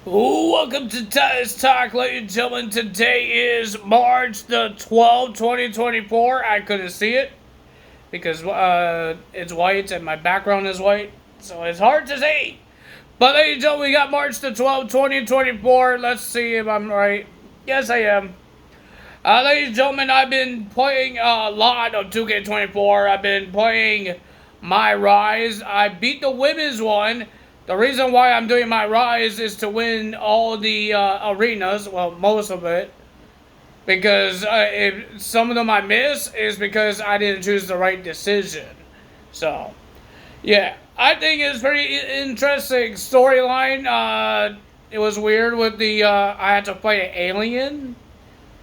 Welcome to Titus Talk, ladies and gentlemen. Today is March the 12th, 2024. I couldn't see it because it's white and my background is white, so it's hard to see. But ladies and gentlemen, we got March the 12th, 2024. Let's see if I'm right. Yes, I am. Ladies and gentlemen, I've been playing a lot of 2K24. I've been playing My Rise. I beat the women's one. The reason why I'm doing My Rise is to win all the arenas, well, most of it. Because if some of them I miss is because I didn't choose the right decision. So, yeah. I think it's pretty interesting storyline. It was weird with the, I had to play an alien.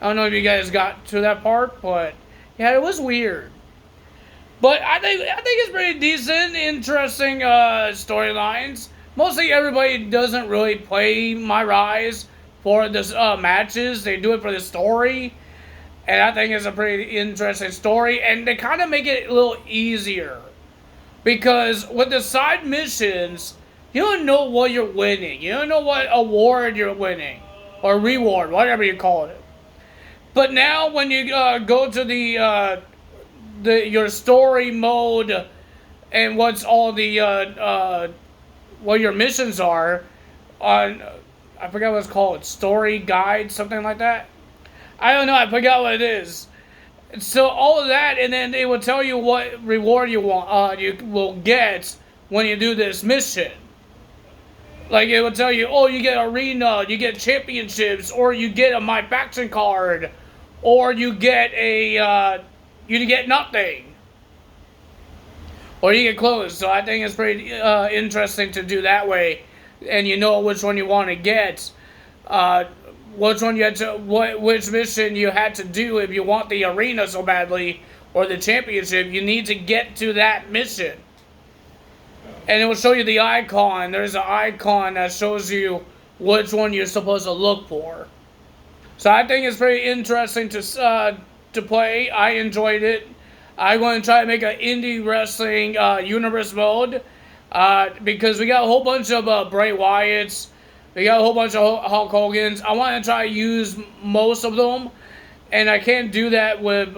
I don't know if you guys got to that part, but yeah, it was weird. But I think it's pretty decent, interesting storylines. Mostly everybody doesn't really play My Rise for the matches. They do it for the story. And I think it's a pretty interesting story. And they kind of make it a little easier. Because with the side missions, you don't know what you're winning. You don't know what award you're winning. Or reward, whatever you call it. But now when you go to the your story mode and what's all the what your missions are on, I forgot what it's called, story guide, something like that. I don't know, I forgot what it is. So all of that, and then it will tell you what reward you want, you will get when you do this mission. Like it will tell you, oh, you get arena, you get championships, or you get a My Faction card, or you get you get nothing. Or you get clothes. So I think it's pretty interesting to do that way. And you know which one you want to get. Which one you had to, which mission you had to do if you want the arena so badly, or the championship. You need to get to that mission. And it will show you the icon. There's an icon that shows you which one you're supposed to look for. So I think it's pretty interesting to play. I enjoyed it. I'm going to try to make an indie wrestling universe mode because we got a whole bunch of Bray Wyatts. We got a whole bunch of Hulk Hogan's. I want to try to use most of them, and I can't do that with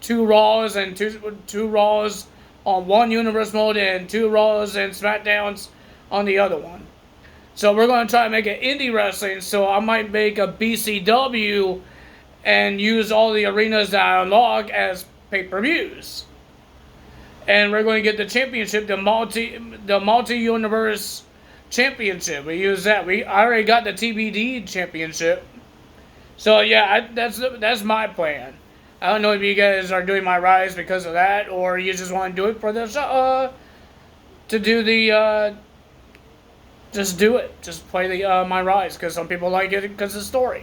two Raws and two Raws on one universe mode and two Raws and SmackDowns on the other one. So we're going to try to make an indie wrestling. So I might make a BCW and use all the arenas that I unlock as pay-per-views. And we're going to get the championship, the multi-universe championship. We use that. I already got the TBD championship. So yeah, that's my plan. I don't know if you guys are doing My Rise because of that, or you just want to do it for this to do the just do it. Just play the My Rise because some people like it because of the story.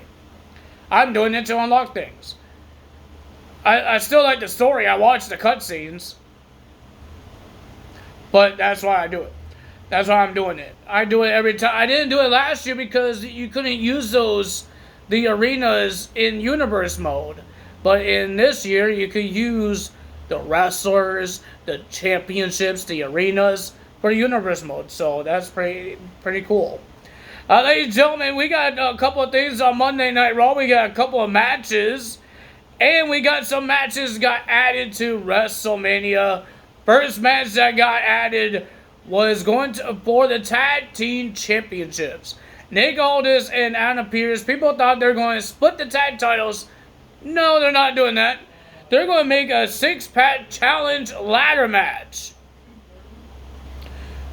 I'm doing it to unlock things. I still like the story. I watch the cutscenes. But that's why I do it. That's why I'm doing it. I do it every time. I didn't do it last year because you couldn't use the arenas in universe mode. But in this year, you could use the wrestlers, the championships, the arenas for universe mode. So that's pretty cool. Ladies and gentlemen, we got a couple of things on Monday Night Raw. We got a couple of matches. And we got some matches got added to WrestleMania. First match that got added was going for the Tag Team Championships. Nick Aldis and Anna Pierce. People thought they were going to split the tag titles. No, they're not doing that. They're going to make a six-pack challenge ladder match.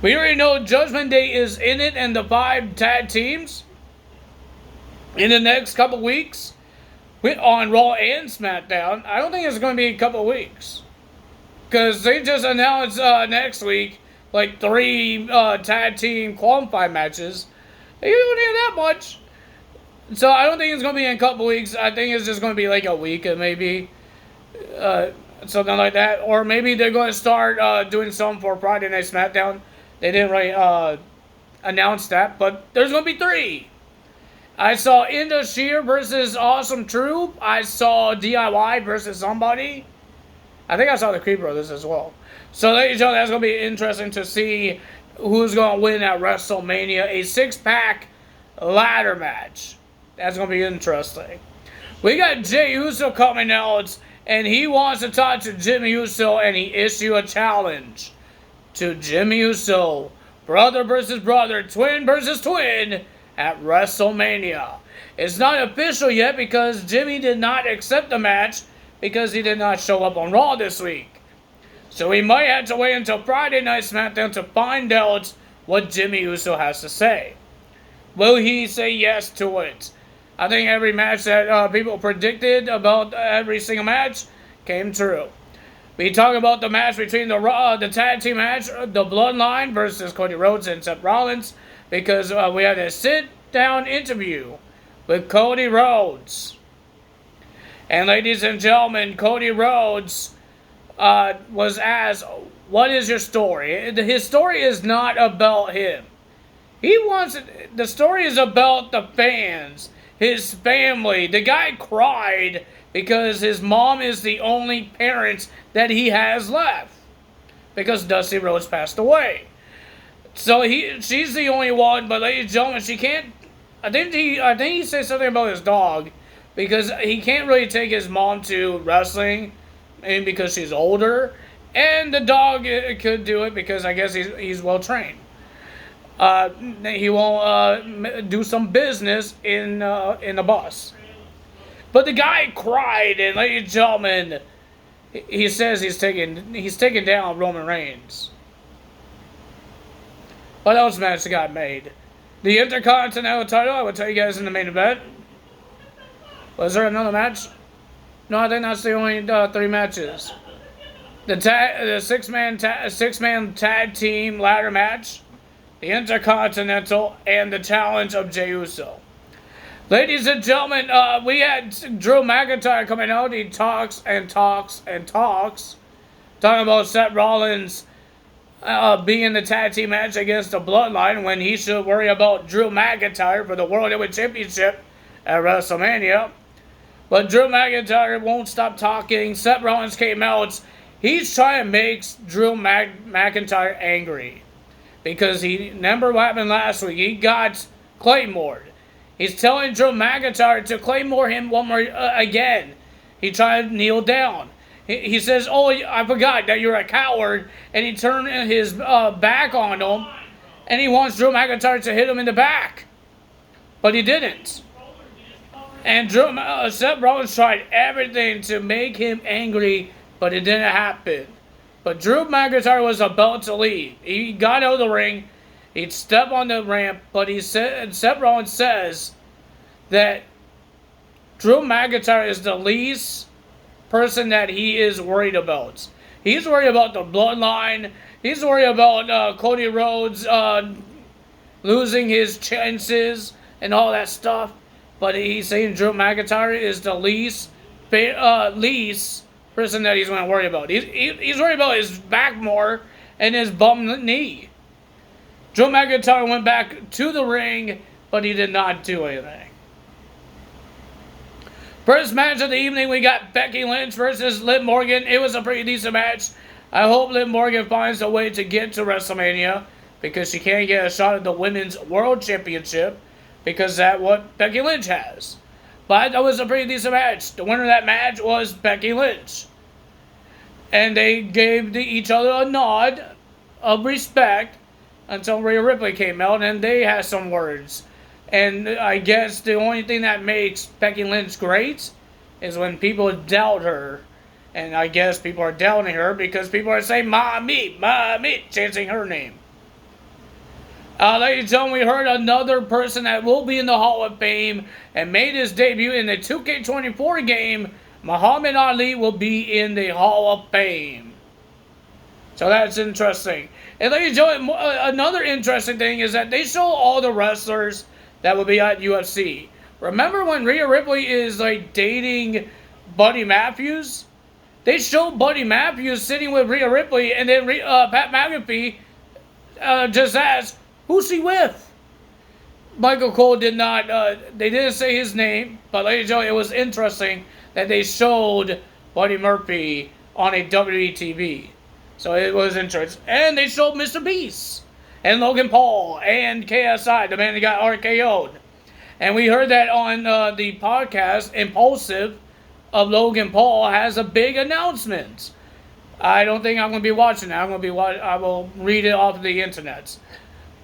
We already know Judgment Day is in it and the 5 tag teams in the next couple weeks on Raw and SmackDown. I don't think it's going to be a couple weeks because they just announced next week like 3 tag team qualifying matches. You don't need that much. So I don't think it's going to be in a couple weeks. I think it's just going to be like a week and maybe something like that. Or maybe they're going to start doing something for Friday Night SmackDown. They didn't really announce that, but there's going to be 3. I saw Inda Sheer versus Awesome Troop. I saw DIY versus somebody. I think I saw the Creed Brothers as well. So ladies and gentlemen, that's going to be interesting to see who's going to win at WrestleMania. A 6-pack ladder match. That's going to be interesting. We got Jey Uso coming out, and he wants to talk to Jimmy Uso, and he issued a challenge to Jimmy Uso. Brother versus brother, twin versus twin at WrestleMania. It's not official yet because Jimmy did not accept the match because he did not show up on Raw this week. So we might have to wait until Friday Night SmackDown to find out what Jimmy Uso has to say. Will he say yes to it? I think every match that people predicted about every single match came true. We talk about the match between the tag team match, the Bloodline versus Cody Rhodes and Seth Rollins, because we had a sit-down interview with Cody Rhodes. And ladies and gentlemen, Cody Rhodes was asked, what is your story? His story is not about him. The story is about the fans, his family. The guy cried because his mom is the only parent that he has left. Because Dusty Rhodes passed away. So she's the only one, but ladies and gentlemen, she can't. I think he said something about his dog. Because he can't really take his mom to wrestling, and because she's older, and the dog could do it because I guess he's well trained. He won't do some business in the bus. But the guy cried, and ladies and gentlemen, he says he's taking down Roman Reigns. What else match got made? The Intercontinental title, I will tell you guys in the main event. Was there another match? No, I think that's the only 3 matches. The six-man tag team ladder match, the Intercontinental, and the challenge of Jey Uso. Ladies and gentlemen, we had Drew McIntyre coming out. He talks and talks and talks, talking about Seth Rollins being the tag team match against the Bloodline when he should worry about Drew McIntyre for the World Heavyweight Championship at WrestleMania. But Drew McIntyre won't stop talking. Seth Rollins came out. He's trying to make Drew McIntyre angry. Because remember what happened last week? He got Claymored. He's telling Drew McIntyre to Claymore him one more again. He tried to kneel down. He says, oh, I forgot that you're a coward. And he turned his back on him. And he wants Drew McIntyre to hit him in the back. But he didn't. And Seth Rollins tried everything to make him angry, but it didn't happen. But Drew McIntyre was about to leave. He got out of the ring. He'd step on the ramp, but Seth Rollins says that Drew McIntyre is the least person that he is worried about. He's worried about the Bloodline. He's worried about Cody Rhodes losing his chances and all that stuff. But he's saying Drew McIntyre is the least person that he's going to worry about. He's worried about his back more and his bum knee. Drew McIntyre went back to the ring, but he did not do anything. First match of the evening, we got Becky Lynch versus Liv Morgan. It was a pretty decent match. I hope Liv Morgan finds a way to get to WrestleMania because she can't get a shot at the Women's World Championship. Because that's what Becky Lynch has. But that was a pretty decent match. The winner of that match was Becky Lynch. And they gave each other a nod of respect until Rhea Ripley came out and they had some words. And I guess the only thing that makes Becky Lynch great is when people doubt her. And I guess people are doubting her because people are saying, Ma meat, chanting her name. Ladies and gentlemen, we heard another person that will be in the Hall of Fame and made his debut in the 2K24 game. Muhammad Ali will be in the Hall of Fame. So that's interesting. And ladies and gentlemen, another interesting thing is that they show all the wrestlers that will be at UFC. Remember when Rhea Ripley is like dating Buddy Matthews? They show Buddy Matthews sitting with Rhea Ripley and then Pat McAfee just asked, who's he with? Michael Cole did not, they didn't say his name, but ladies and gentlemen, it was interesting that they showed Buddy Murphy on a WWE TV. So it was interesting. And they showed Mr. Beast, and Logan Paul, and KSI, the man that got RKO'd. And we heard that on the podcast, Impulsive, of Logan Paul has a big announcement. I don't think I'm going to be watching that. I will read it off the internet.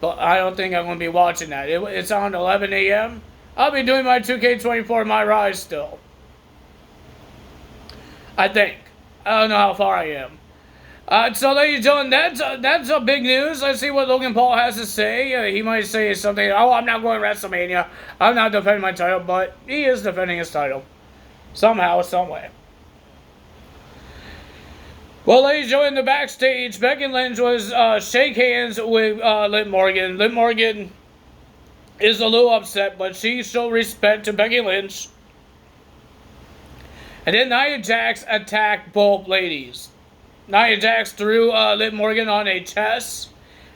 But I don't think I'm going to be watching that. It's on 11 a.m. I'll be doing my 2K24 My Rise still. I think. I don't know how far I am. So, ladies and gentlemen, that's a big news. Let's see what Logan Paul has to say. He might say something, oh, I'm not going to WrestleMania. I'm not defending my title, but he is defending his title. Somehow, some way. Well, ladies and gentlemen, in the backstage, Becky Lynch was shake hands with Liv Morgan. Liv Morgan is a little upset, but she showed respect to Becky Lynch. And then Nia Jax attacked both ladies. Nia Jax threw Liv Morgan on a chest,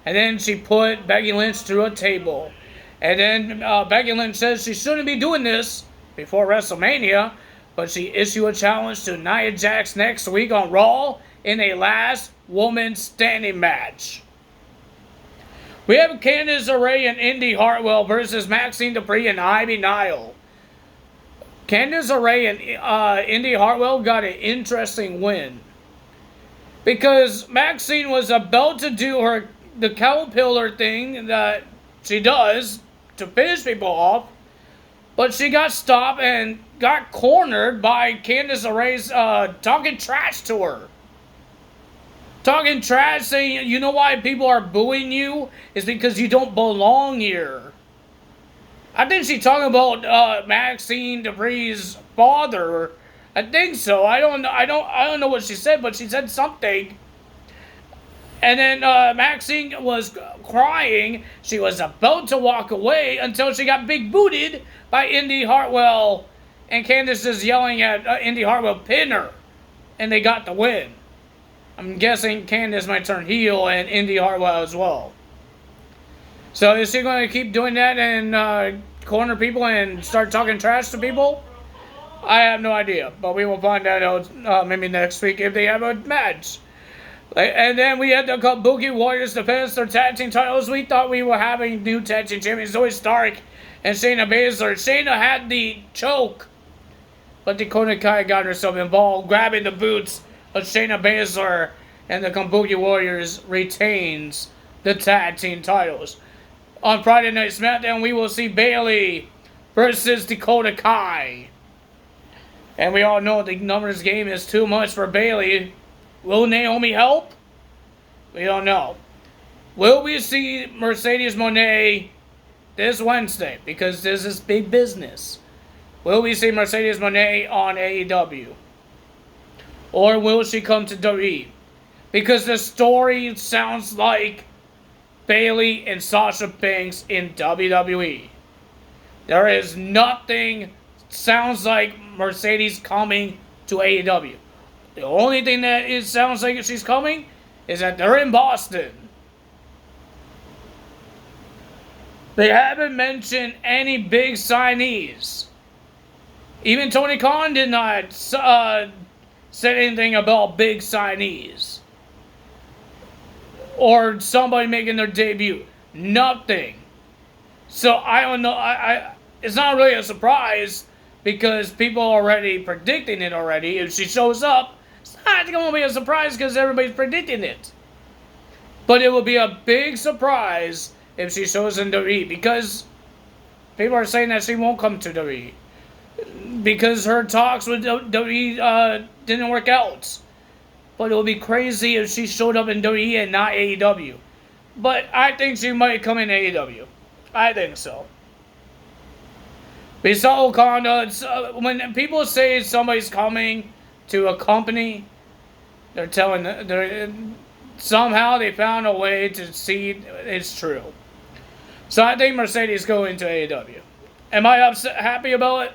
and then she put Becky Lynch through a table. And then Becky Lynch says she shouldn't be doing this before WrestleMania, but she issued a challenge to Nia Jax next week on Raw in a last woman standing match. We have Candice LeRae and Indy Hartwell versus Maxine Dupree and Ivy Nile. Candice LeRae and Indy Hartwell got an interesting win, because Maxine was about to do the caterpillar thing that she does to finish people off, but she got stopped and got cornered by Candice LeRae's talking trash to her. Talking trash, saying, you know why people are booing you? Is because you don't belong here. I think she's talking about Maxine Dupree's father. I think so. I don't know what she said, but she said something. And then Maxine was crying. She was about to walk away until she got big booted by Indy Hartwell. And Candice is yelling at Indy Hartwell, pin her. And they got the win. I'm guessing Candice might turn heel and Indy Hartwell as well. So is she going to keep doing that and corner people and start talking trash to people? I have no idea. But we will find that out maybe next week if they have a match. And then we had the Kabuki Warriors defense their tag team titles. We thought we were having new tag team champions, Zoe Stark and Shayna Baszler. Shayna had the choke, but Dakota Kai got herself involved, grabbing the boots of Shayna Baszler, and the Kabuki Warriors retains the tag team titles. On Friday Night SmackDown, we will see Bayley versus Dakota Kai. And we all know the numbers game is too much for Bayley. Will Naomi help? We don't know. Will we see Mercedes Moné this Wednesday? Because this is big business. Will we see Mercedes Moné on AEW? Or will she come to WWE? Because the story sounds like Bayley and Sasha Banks in WWE. There is nothing sounds like Mercedes coming to AEW. The only thing that sounds like she's coming is that they're in Boston. They haven't mentioned any big signees. Even Tony Khan did not say anything about big signees. Or somebody making their debut. Nothing. So I don't know. It's not really a surprise because people are already predicting it already. If she shows up, it's not going to be a surprise because everybody's predicting it. But it will be a big surprise if she shows in WWE because people are saying that she won't come to WWE because her talks with WWE didn't work out. But it would be crazy if she showed up in WWE and not AEW. But I think she might come in AEW. I think so. We saw Okada. When people say somebody's coming to a company, somehow they found a way to see it's true. So I think Mercedes go into AEW. Am I happy about it?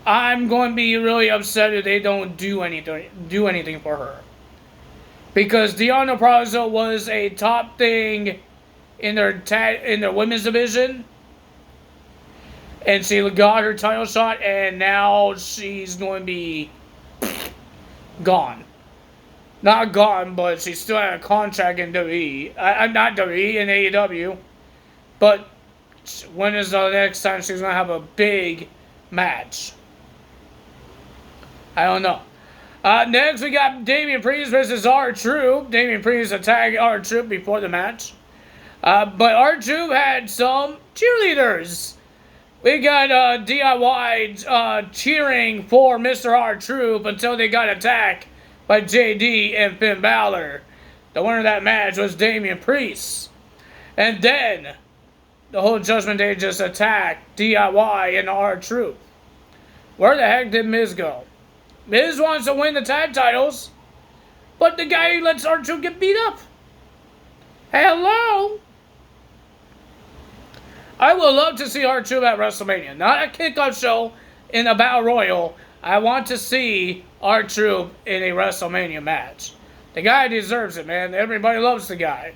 I'm going to be really upset if they don't do anything for her. Because Deonna Purrazzo was a top thing in their women's division. And she got her title shot, and now she's going to be gone. Not gone, but she's still had a contract in WWE. Not WWE, in AEW. But When is the next time she's going to have a big match? I don't know. Next, we got Damian Priest versus R-Truth. Damian Priest attacked R-Truth before the match. But R-Truth had some cheerleaders. We got DIY cheering for Mr. R-Truth until they got attacked by JD and Finn Balor. The winner of that match was Damian Priest. And then the whole Judgment Day just attacked DIY and R-Truth. Where the heck did Miz go? Miz wants to win the tag titles, but the guy who lets R-Truth get beat up. Hello? I would love to see R-Truth at WrestleMania. Not a kickoff show in a Battle Royal. I want to see R-Truth in a WrestleMania match. The guy deserves it, man. Everybody loves the guy.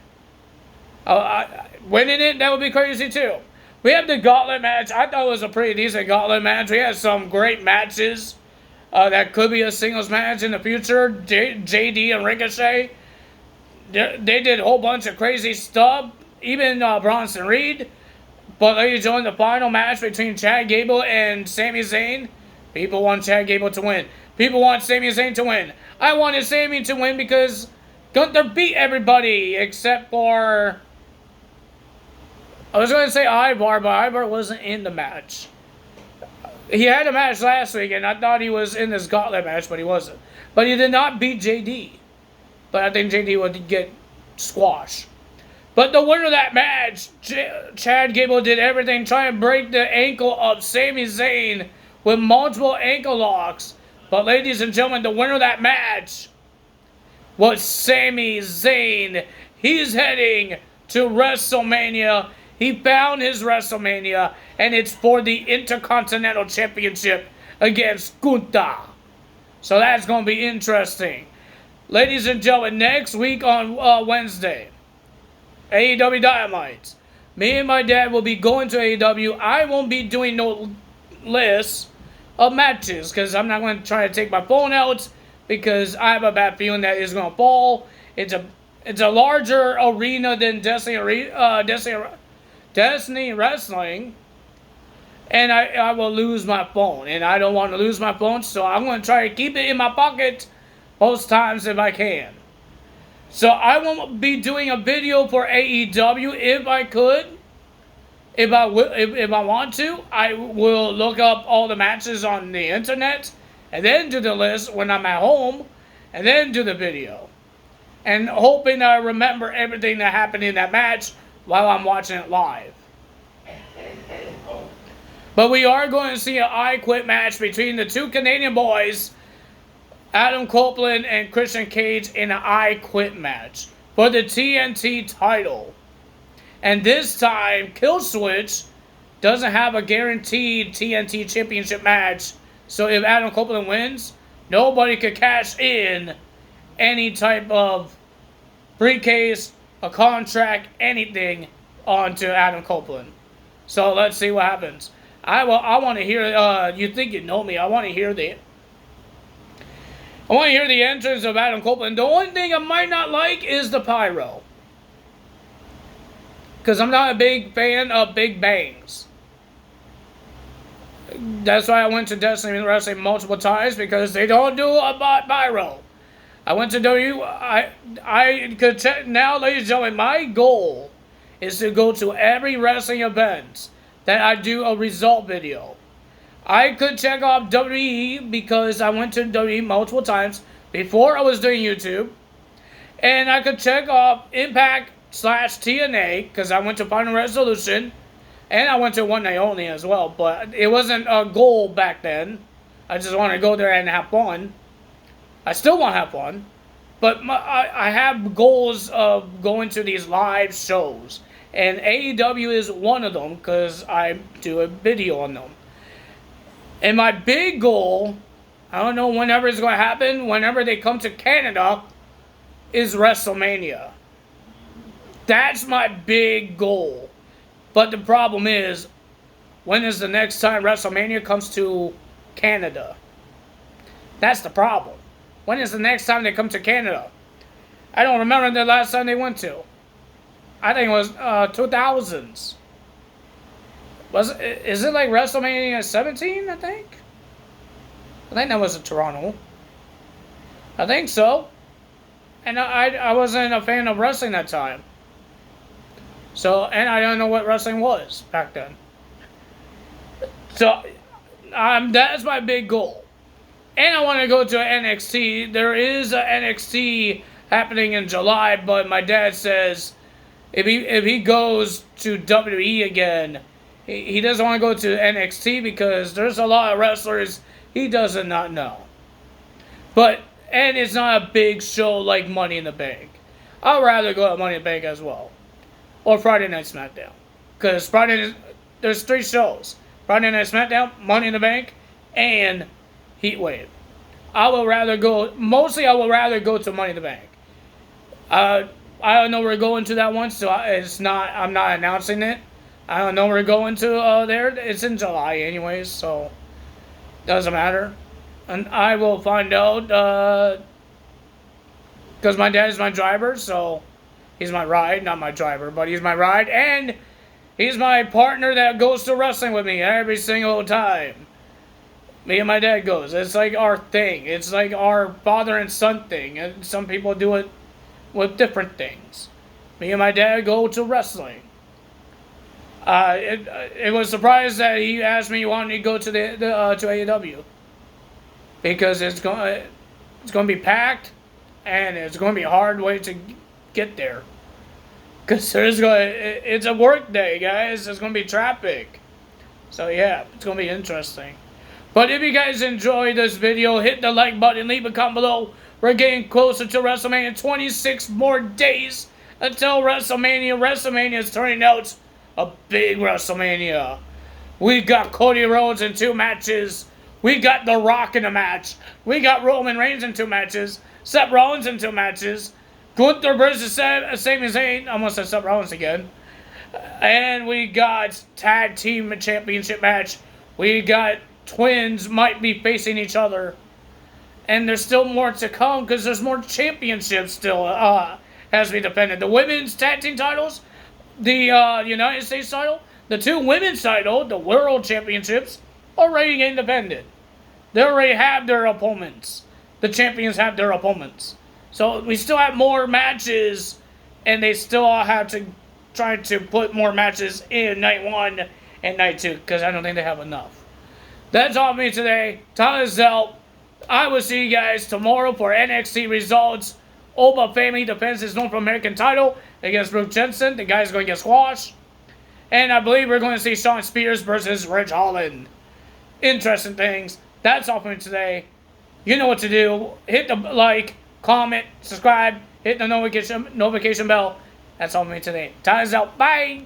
Winning it, that would be crazy too. We have the gauntlet match. I thought it was a pretty decent gauntlet match. We had some great matches. That could be a singles match in the future. JD and Ricochet. They did a whole bunch of crazy stuff. Even Bronson Reed. But ladies and gentlemen, the final match between Chad Gable and Sami Zayn. People want Chad Gable to win. People want Sami Zayn to win. I wanted Sami to win because Gunther beat everybody except for... I was going to say Ivar, but Ivar wasn't in the match. He had a match last week, and I thought he was in this gauntlet match, but he wasn't. But he did not beat JD. But I think JD would get squashed. But the winner of that match, Chad Gable, did everything trying to break the ankle of Sami Zayn with multiple ankle locks. But ladies and gentlemen, the winner of that match was Sami Zayn. He's heading to WrestleMania. He found his WrestleMania, and it's for the Intercontinental Championship against Gunther. So that's going to be interesting. Ladies and gentlemen, next week on Wednesday, AEW Dynamite. Me and my dad will be going to AEW. I won't be doing no list of matches because I'm not going to try to take my phone out because I have a bad feeling that it's going to fall. It's a larger arena than Destiny Wrestling, and I will lose my phone, and I don't want to lose my phone, so I'm going to try to keep it in my pocket most times if I can. So I won't be doing a video for AEW if I could. If I want to, I will look up all the matches on the internet, and then do the list when I'm at home, and then do the video. And hoping I remember everything that happened in that match while I'm watching it live. But we are going to see an I Quit match between the two Canadian boys, Adam Copeland and Christian Cage, in an I Quit match for the TNT title. And this time, Killswitch doesn't have a guaranteed TNT championship match. So if Adam Copeland wins, nobody could cash in any type of briefcase, a contract, anything onto Adam Copeland. So let's see what happens. I want to hear. You think you know me? I want to hear the entrance of Adam Copeland. The only thing I might not like is the pyro, because I'm not a big fan of big bangs. That's why I went to Destiny Wrestling multiple times, because they don't do a pyro. I went to I could check now, ladies and gentlemen. My goal is to go to every wrestling event that I do a result video. I could check off WWE because I went to WWE multiple times before I was doing YouTube. And I could check off Impact / TNA because I went to Final Resolution. And I went to One Night Only as well. But it wasn't a goal back then. I just wanted to go there and have fun. I still want to have fun. But I have goals of going to these live shows. And AEW is one of them because I do a video on them. And my big goal, I don't know whenever it's going to happen, whenever they come to Canada, is WrestleMania. That's my big goal. But the problem is, when is the next time WrestleMania comes to Canada? That's the problem. When is the next time they come to Canada? I don't remember the last time they went to. I think it was 2000s. Is it like WrestleMania 17? I think that was in Toronto. I think so. And I wasn't a fan of wrestling that time. So, and I don't know what wrestling was back then. So, that's my big goal. And I want to go to NXT. There is a NXT happening in July, but my dad says if he goes to WWE again, he doesn't want to go to NXT because there's a lot of wrestlers he does not know. And it's not a big show like Money in the Bank. I'd rather go to Money in the Bank as well. Or Friday Night SmackDown. Because there's 3 shows. Friday Night SmackDown, Money in the Bank, and Heatwave. I will rather go to Money in the Bank. I don't know we're going to that one, so I'm not announcing it. I don't know we're going to there. It's in July anyways, so doesn't matter. And I will find out, because my dad is my driver, so he's my ride, not my driver, but he's my ride, and he's my partner that goes to wrestling with me every single time. Me and my dad goes. It's like our thing. It's like our father and son thing, and some people do it with different things. Me and my dad go to wrestling. It was surprised that he asked me wanted to go to to AEW. Because it's going to be packed, and it's going to be a hard way to get there. Because it's a work day, guys. There's going to be traffic. So yeah, it's going to be interesting. But if you guys enjoyed this video, hit the like button, leave a comment below. We're getting closer to WrestleMania. 26 more days until WrestleMania. WrestleMania is turning out a big WrestleMania. We got Cody Rhodes in 2 matches. We got The Rock in a match. We got Roman Reigns in 2 matches. Seth Rollins in 2 matches. Gunther versus Sami Zayn. Almost said Seth Rollins again. And we got Tag Team Championship match. We got twins might be facing each other. And there's still more to come because there's more championships still has to be defended. The women's tag team titles. The United States title. The 2 women's title. The World Championships. Already getting defended. They already have their opponents. The champions have their opponents. So we still have more matches, and they still all have to try to put more matches in night 1 and night 2, because I don't think they have enough. That's all for me today. Time is out. I will see you guys tomorrow for NXT results. Oba Family defends his North American title against Brooke Jensen. The guy's going to get squashed. And I believe we're going to see Shawn Spears versus Ridge Holland. Interesting things. That's all for me today. You know what to do. Hit the like, comment, subscribe, hit the notification bell. That's all for me today. Time is out. Bye.